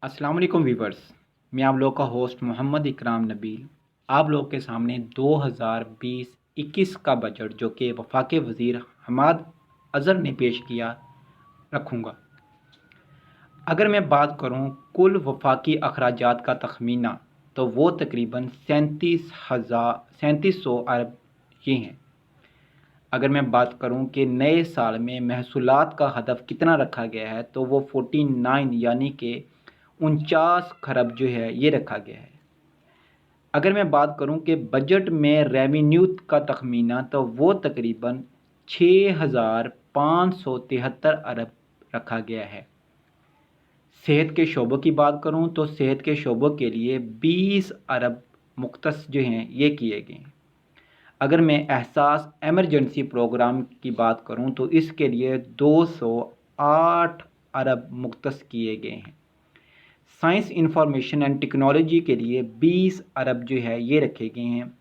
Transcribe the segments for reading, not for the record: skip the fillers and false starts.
अस्सलाम वालेकुम वीवर्स। मैं आप लोग का होस्ट मोहम्मद इकराम नबील आप लोग के सामने 2020-21 का बजट जो कि वफाक वज़ीर हमाद अज़हर ने पेश किया रखूँगा। अगर मैं बात करूँ कुल वफाकी अखराजात का तखमीना तो वो तकरीबन 37,सौ अरब ये हैं। अगर मैं बात करूं कि नए साल में महसूलात का हदफ कितना रखा गया है तो वो 49 यानी कि 49 खरब जो है ये रखा गया है। अगर मैं बात करूं कि बजट में रेवेन्यू का तखमीना तो वो तकरीबन 6,573 अरब रखा गया है। सेहत के शोबों की बात करूं तो सेहत के शोबों के लिए 20 अरब मुख्तस जो हैं ये किए गए हैं। अगर मैं एहसास एमरजेंसी प्रोग्राम की बात करूं तो इसके लिए 208 अरब मुख्तस किए गए हैं। साइंस इंफॉर्मेशन एंड टेक्नोलॉजी के लिए 20 अरब जो है ये रखे गए हैं।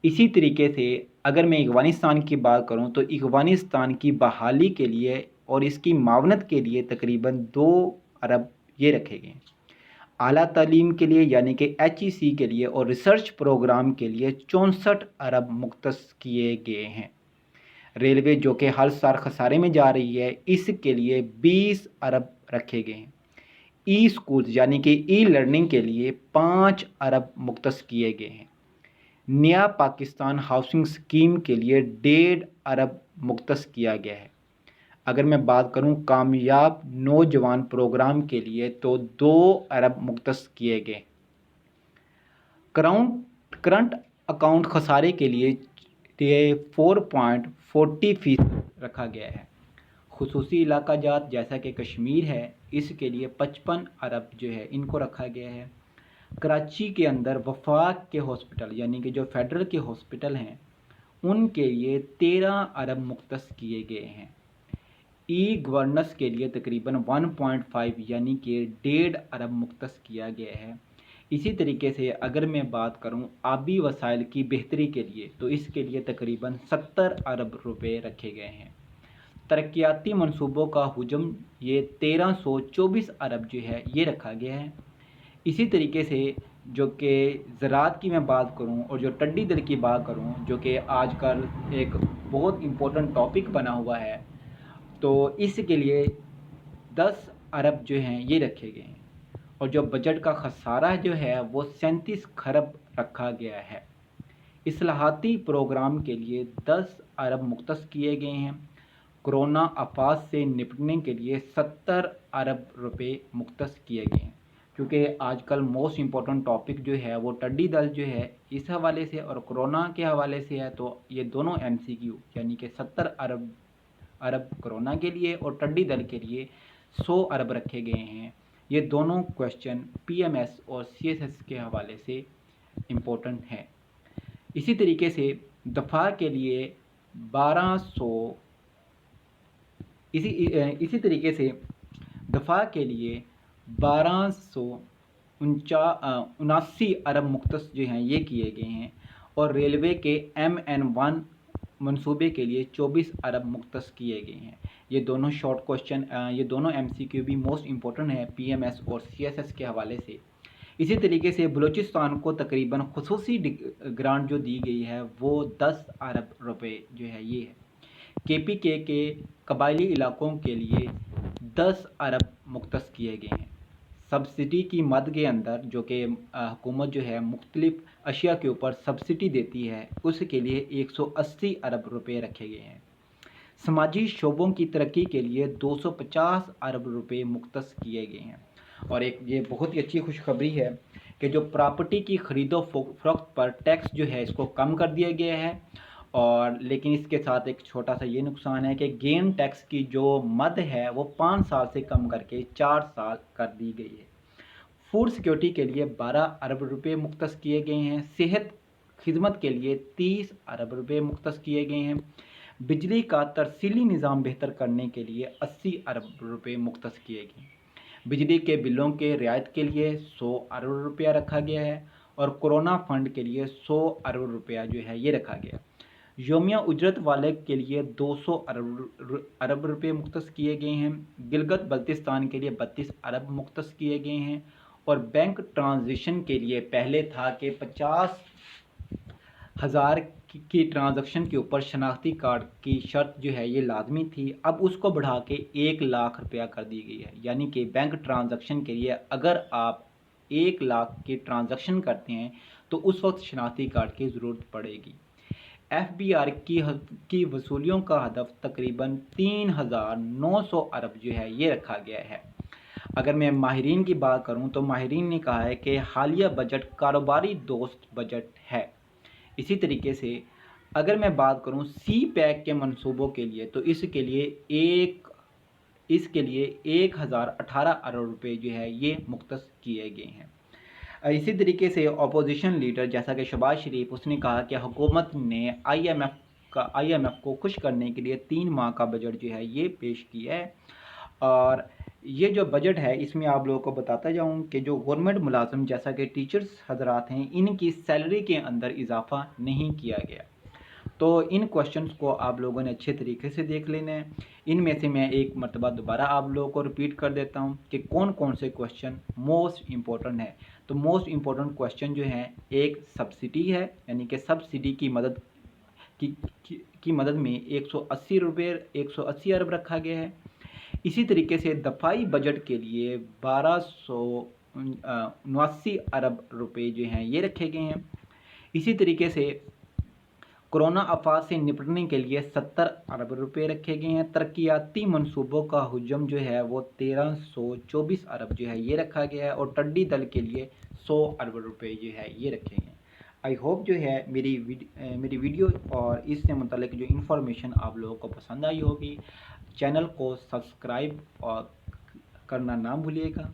इसी तरीके से अगर मैं अफ़गानिस्तान की बात करूं तो अफ़गानिस्तान की बहाली के लिए और इसकी मावनत के लिए तकरीबन 2 अरब ये रखे गए हैं। आला तालीम के लिए यानी कि HEC के लिए और रिसर्च प्रोग्राम के लिए 64 अरब मुख्तस किए गए हैं। रेलवे जो कि हर साल खसारे में जा रही है इसके लिए 20 अरब रखे गए हैं। ई स्कूल यानी कि ई लर्निंग के लिए 5 अरब मुख्तस किए गए हैं। नया पाकिस्तान हाउसिंग स्कीम के लिए 1.5 अरब मुख्तस किया गया है। अगर मैं बात करूं कामयाब नौजवान प्रोग्राम के लिए तो 2 अरब मुख्तस किए गए। करंट अकाउंट खसारे के लिए 4.40% रखा गया है। खुसूसी इलाका जात जैसा कि कश्मीर है इसके लिए 55 अरब जो है इनको रखा गया है। कराची के अंदर वफाक के हॉस्पिटल यानी कि जो फेडरल के हॉस्पिटल हैं उनके लिए 13 अरब मुख्तस किए गए हैं। ई गवर्नेंस के लिए तकरीबन 1.5 यानी कि 1.5 अरब मुख्तस किया गया है। इसी तरीके से अगर मैं बात करूं आबी वसाइल की बेहतरी के लिए तो इसके लिए तकरीबन 70 अरब रुपए रखे गए हैं। तरक्याती मंसूबों का हुजम ये 1324 अरब जो है ये रखा गया है। इसी तरीके से जो कि ज़राअत की मैं बात करूं और जो टिड्डी दल की बात करूं जो कि आजकल एक बहुत इम्पोर्टेंट टॉपिक बना हुआ है तो इसके लिए 10 अरब जो हैं ये रखे गए हैं। और जो बजट का खसारा जो है वो 37 खरब रखा गया है। इस्लाहाती प्रोग्राम के लिए 10 अरब मुख्तस किए गए हैं। कोरोना आफात से निपटने के लिए 70 अरब रुपए मुख्तस किए गए हैं। क्योंकि आजकल मोस्ट इम्पोर्टेंट टॉपिक जो है वो टिड्डी दल जो है इस हवाले से और कोरोना के हवाले से है तो ये दोनों MCQ यानी कि 70 अरब कोरोना के लिए और टिड्डी दल के लिए 100 अरब रखे गए हैं। ये दोनों क्वेश्चन PMS और CSS के हवाले से इम्पोर्टेंट हैं। इसी तरीके से दफ़ा के लिए 1200 इसी तरीके से दफ़ा के लिए 1279 अरब मुख्तस जो हैं ये किए गए हैं। और रेलवे के MN1 मंसूबे के लिए 24 अरब मुख्तस किए गए हैं। ये दोनों शॉर्ट क्वेश्चन ये दोनों MCQ भी मोस्ट इम्पोर्टेंट है PMS और CSS के हवाले से। इसी तरीके से बलूचिस्तान को तकरीबन खुसूसी ग्रांट जो दी गई है वो 10 अरब रुपए जो है ये है। KPK के कबायली इलाकों के लिए 10 अरब मुख्तस किए गए हैं। सब्सिडी की मद के अंदर जो कि हुकूमत जो है मुख्तलिफ अशिया के ऊपर सब्सिडी देती है उसके लिए 180 अरब रुपए रखे गए हैं। समाजी शोबों की तरक्की के लिए 250 अरब रुपए मुख्तस किए गए हैं। और एक ये बहुत ही अच्छी खुशखबरी है कि जो प्रॉपर्टी की ख़रीदो फरोख्त पर टैक्स जो है इसको कम कर दिया गया है। और लेकिन इसके साथ एक छोटा सा ये नुकसान है कि गेन टैक्स की जो मद है वो 5 साल से कम करके 4 साल कर दी गई है। फूड सिक्योरिटी के लिए 12 अरब रुपए मुख्तस किए गए हैं। सेहत खिदमत के लिए 30 अरब रुपए मुख्तस किए गए हैं। बिजली का तरसीली निज़ाम बेहतर करने के लिए 80 अरब रुपए मुख्तस किए गए। बिजली के बिलों के रियायत के लिए 100 अरब रुपया रखा गया है। और कोरोना फंड के लिए 100 अरब रुपया जो है ये रखा गया। یومیہ اجرت والے کے لیے 200 ارب روپے مختص کیے گئے ہیں، گلگت بلتستان کے لیے 32 ارب مختص کیے گئے ہیں، اور بینک ٹرانزیکشن کے لیے پہلے تھا کہ 50,000 کی ٹرانزیکشن کے اوپر شناختی کارڈ کی شرط جو ہے یہ لازمی تھی، اب اس کو بڑھا کے 1,00,000 روپیہ کر دی گئی ہے، یعنی کہ بینک ٹرانزیکشن کے لیے اگر آپ 1,00,000 کی ٹرانزیکشن کرتے ہیں تو اس وقت شناختی کارڈ کی ضرورت پڑے گی۔ ایف بی آر کی وصولیوں کا ہدف تقریباً 3,900 ارب جو ہے یہ رکھا گیا ہے۔ اگر میں ماہرین کی بات کروں تو ماہرین نے کہا ہے کہ حالیہ بجٹ کاروباری دوست بجٹ ہے۔ اسی طریقے سے اگر میں بات کروں سی پیک کے منصوبوں کے لیے تو اس کے لیے 1,018 ارب روپے جو ہے یہ مختص کیے گئے ہیں۔ اسی طریقے سے اپوزیشن لیڈر جیسا کہ شہباز شریف، اس نے کہا کہ حکومت نے آئی ایم ایف کو خوش کرنے کے لیے 3 ماہ کا بجٹ جو ہے یہ پیش کیا ہے، اور یہ جو بجٹ ہے اس میں آپ لوگوں کو بتاتا جاؤں کہ جو گورنمنٹ ملازم جیسا کہ ٹیچرز حضرات ہیں ان کی سیلری کے اندر اضافہ نہیں کیا گیا۔ تو ان کوشچنز کو آپ لوگوں نے اچھے طریقے سے دیکھ لینا ہے۔ ان میں سے میں ایک مرتبہ دوبارہ آپ لوگوں کو ریپیٹ کر دیتا ہوں کہ کون کون سے کوشچن موسٹ امپورٹنٹ ہے۔ تو موسٹ امپورٹنٹ کوشچن جو ہیں، ایک سبسڈی ہے، یعنی کہ سبسڈی کی مدد میں 180 ارب رکھا گیا ہے۔ اسی طریقے سے دفاعی بجٹ کے لیے 1,279 ارب روپے جو ہیں یہ رکھے گئے ہیں۔ اسی طریقے سے کورونا آفات سے نپٹنے کے لیے 70 ارب روپے رکھے گئے ہیں۔ ترقیاتی منصوبوں کا حجم جو ہے وہ 1,324 ارب جو ہے یہ رکھا گیا ہے، اور ٹڈی دل کے لیے 100 ارب روپے جو ہے یہ رکھے گئے ہیں۔ آئی ہوپ جو ہے میری ویڈیو اور اس سے متعلق جو انفارمیشن آپ لوگوں کو پسند آئی ہوگی۔ چینل کو سبسکرائب اور کرنا نہ بھولیے گا۔